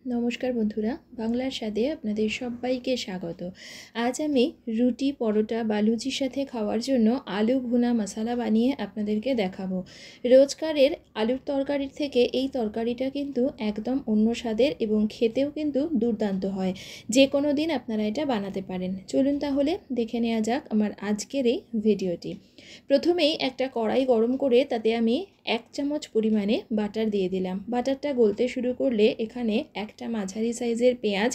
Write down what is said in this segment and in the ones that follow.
নমস্কার বন্ধুরা, বাংলার স্বাদে আপনাদের সবাইকে স্বাগত। আজ আমি রুটি, পরোটা বা লুচির সাথে খাওয়ার জন্য আলু ভুনা মশলা বানিয়ে আপনাদেরকে দেখাবো। রোজকারের আলুর তরকারির থেকে এই তরকারিটা কিন্তু একদম অন্য স্বাদের এবং খেতেও কিন্তু দুর্দান্ত হয়। যে কোনো দিন আপনারা এটা বানাতে পারেন। চলুন তাহলে দেখে নেওয়া যাক আমার আজকের এই ভিডিওটি। প্রথমেই একটা কড়াই গরম করে তাতে আমি 1 চামচ পরিমাণে বাটার দিয়ে দিলাম। বাটারটা গলতে শুরু করলে এখানে একটা মাঝারি সাইজের পেঁয়াজ,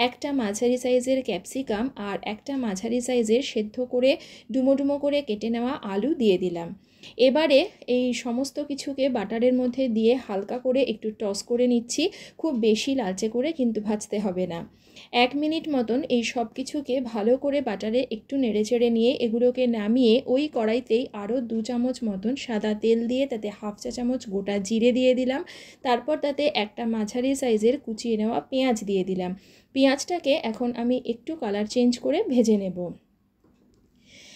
একটা মাঝারি সাইজের ক্যাপসিকাম আর একটা মাঝারি সাইজের সেদ্ধ করে ডুমো ডুমো করে কেটে নেওয়া আলু দিয়ে দিলাম। এবারে এই সমস্ত কিছুকে বাটারের মধ্যে দিয়ে হালকা করে একটু টস করে নিচ্ছি। খুব বেশি লালচে করে কিন্তু ভাজতে হবে না। 1 মিনিট মতন এই সব কিছুকে ভালো করে বাটারে একটু নেড়েচেড়ে নিয়ে এগুলোকে নামিয়ে ওই কড়াইতেই আরও 2 চামচ মতন সাদা তেল দিয়ে তাতে 1/2 চা চামচ গোটা জিরে দিয়ে দিলাম। তারপর তাতে একটা মাঝারি সাইজের কুচিয়ে নেওয়া পেঁয়াজ দিয়ে দিলাম। পেঁয়াজটাকে এখন আমি একটু কালার চেঞ্জ করে ভেজে নেব।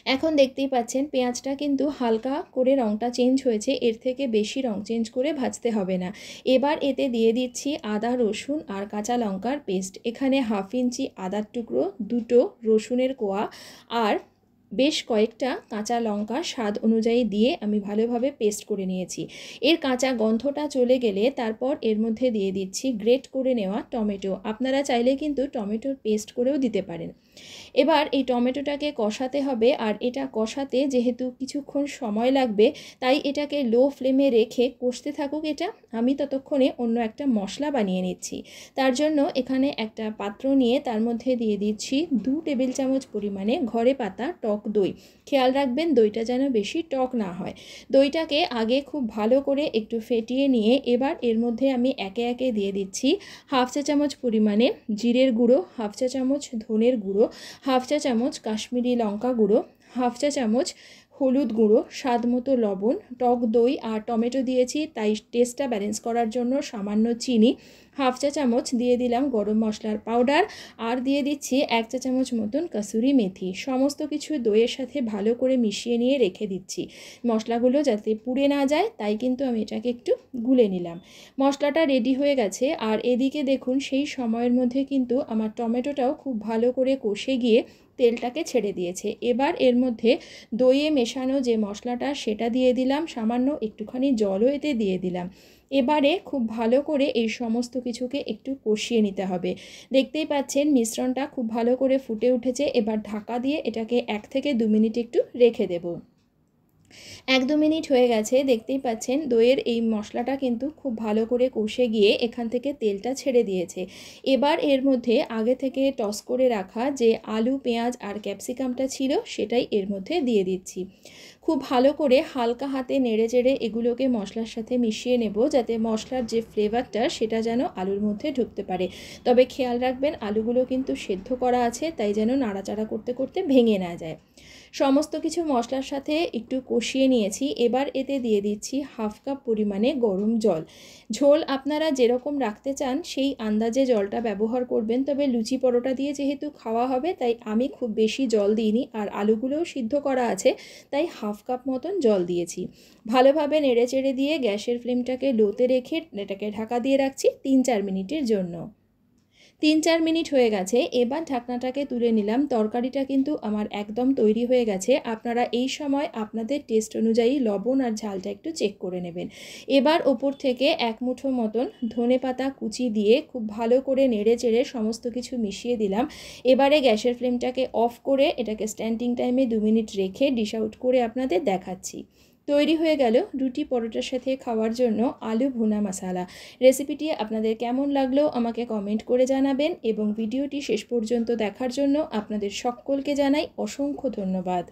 এখন দেখতেই পাচ্ছেন পেঁয়াজটা কিন্তু হালকা করে রঙটা চেঞ্জ হয়েছে, এর থেকে বেশি রং চেঞ্জ করে ভাজতে হবে না। এবার এতে দিয়ে দিচ্ছি আদা, রসুন আর কাঁচা লঙ্কার পেস্ট। এখানে 1/2 ইঞ্চি আদার টুকরো, 2টো রসুনের কোয়া আর বেশ কয়েকটা কাঁচা লঙ্কা স্বাদ অনুযায়ী দিয়ে আমি ভালোভাবে পেস্ট করে নিয়েছি। এর কাঁচা গন্ধটা চলে গেলে তারপর এর মধ্যে দিয়ে দিচ্ছি গ্রেট করে নেওয়া টমেটো। আপনারা চাইলে কিন্তু টমেটোর পেস্ট করেও দিতে পারেন। এবার এই টমেটোটাকে কষাতে হবে, আর এটা কষাতে যেহেতু কিছুক্ষণ সময় লাগবে তাই এটাকে লো ফ্লেমে রেখে কষতে থাকুক। এটা আমি ততক্ষণে অন্য একটা মশলা বানিয়ে নিচ্ছি। তার জন্য এখানে একটা পাত্র নিয়ে তার মধ্যে দিয়ে দিচ্ছি 2 টেবিল চামচ পরিমাণে ঘরে পাতা টক দই। খেয়াল রাখবেন দইটা যেন বেশি টক না হয়। দইটাকে আগে খুব ভালো করে একটু ফেটিয়ে নিয়ে এবার এর মধ্যে আমি একে একে দিয়ে দিচ্ছি 1/2 চা চামচ পরিমাণে জিরের গুঁড়ো, 1/2 চা চামচ ধনের গুঁড়ো, 1/2 চা চামচ কাশ্মীরি লঙ্কা গুঁড়ো, 1/2 চা চামচ হলুদ গুঁড়ো, স্বাদ মতো লবণ, টক দই আর টমেটো দিয়েছি তাই টেস্টটা ব্যালেন্স করার জন্য সামান্য চিনি, 1/2 চা চামচ দিয়ে দিলাম গরম মশলার পাউডার আর দিয়ে দিচ্ছি 1 চা চামচ মতন কসুরি মেথি। সমস্ত কিছু দইয়ের সাথে ভালো করে মিশিয়ে নিয়ে রেখে দিচ্ছি। মশলাগুলো যাতে পুড়ে না যায় তাই কিন্তু আমি এটাকে একটু গুলে নিলাম। মশলাটা রেডি হয়ে গেছে আর এদিকে দেখুন সেই সময়ের মধ্যে কিন্তু আমার টমেটোটাও খুব ভালো করে কষে গিয়ে তেলটাকে ছেড়ে দিয়েছে। এবার এর মধ্যে দইয়ে মেশানো যে মশলাটা সেটা দিয়ে দিলাম, সামান্য একটুখানি জলও এতে দিয়ে দিলাম। এবারে খুব ভালো করে এই সমস্ত কিছুকে একটু কষিয়ে নিতে হবে। দেখতেই পাচ্ছেন মিশ্রণটা খুব ভালো করে ফুটে উঠেছে। এবার ঢাকা দিয়ে এটাকে 1 থেকে 2 মিনিট একটু রেখে দেব। 1-2 মিনিট হয়ে গেছে, দেখতেই পাচ্ছেন দইয়ের এই মশলাটা কিন্তু খুব ভালো করে কষে গিয়ে এখান থেকে তেলটা ছেড়ে দিয়েছে। এবার এর মধ্যে আগে থেকে টস করে রাখা যে আলু, পেঁয়াজ আর ক্যাপসিকামটা ছিল সেটাই এর মধ্যে দিয়ে দিচ্ছি। খুব ভালো করে হালকা হাতে নেড়েচেড়ে এগুলোকে মশলার সাথে মিশিয়ে নেব যাতে মশলার যে ফ্লেভারটা সেটা যেন আলুর মধ্যে ঢুকতে পারে। তবে খেয়াল রাখবেন আলুগুলো কিন্তু সেদ্ধ করা আছে তাই যেন নাড়াচাড়া করতে করতে ভেঙে না যায়। সমস্ত কিছু মশলার সাথে একটু কষিয়ে নিয়েছি। এবার এতে দিয়ে দিচ্ছি 1/2 কাপ পরিমাণে গরম জল। ঝোল আপনারা যেরকম রাখতে চান সেই আন্দাজে জলটা ব্যবহার করবেন। তবে লুচি পরোটা দিয়ে যেহেতু খাওয়া হবে তাই আমি খুব বেশি জল দিইনি, আর আলুগুলোও সিদ্ধ করা আছে তাই 1/2 কাপ মতন জল দিয়েছি। ভালোভাবে নেড়েচেড়ে দিয়ে গ্যাসের ফ্লেমটাকে লোতে রেখে এটাকে ঢাকা দিয়ে রাখছি 3-4 মিনিটের জন্য। 3-4 মিনিট হয়ে গেছে, এবার ঢাকনাটাকে তুলে নিলাম। তরকারিটা কিন্তু আমার একদম তৈরি হয়ে গেছে। আপনারা এই সময় আপনাদের টেস্ট অনুযায়ী লবণ আর ঝালটা একটু চেক করে নেবেন। এবার ওপর থেকে 1 মুঠো মতন ধনেপাতা কুচি দিয়ে খুব ভালো করে নেড়েচেড়ে সমস্ত কিছু মিশিয়ে দিলাম। এবারে গ্যাসের ফ্লেমটাকে অফ করে এটাকে স্ট্যান্ডিং টাইমে 2 মিনিট রেখে ডিশ আউট করে আপনাদের দেখাচ্ছি। তৈরি হয়ে গেল রুটি পরোটার সাথে খাওয়ার জন্য আলু ভুনা মশলা। রেসিপিটি আপনাদের কেমন লাগলো আমাকে কমেন্ট করে জানাবেন এবং ভিডিওটি শেষ পর্যন্ত দেখার জন্য আপনাদের সকলকে জানাই অসংখ্য ধন্যবাদ।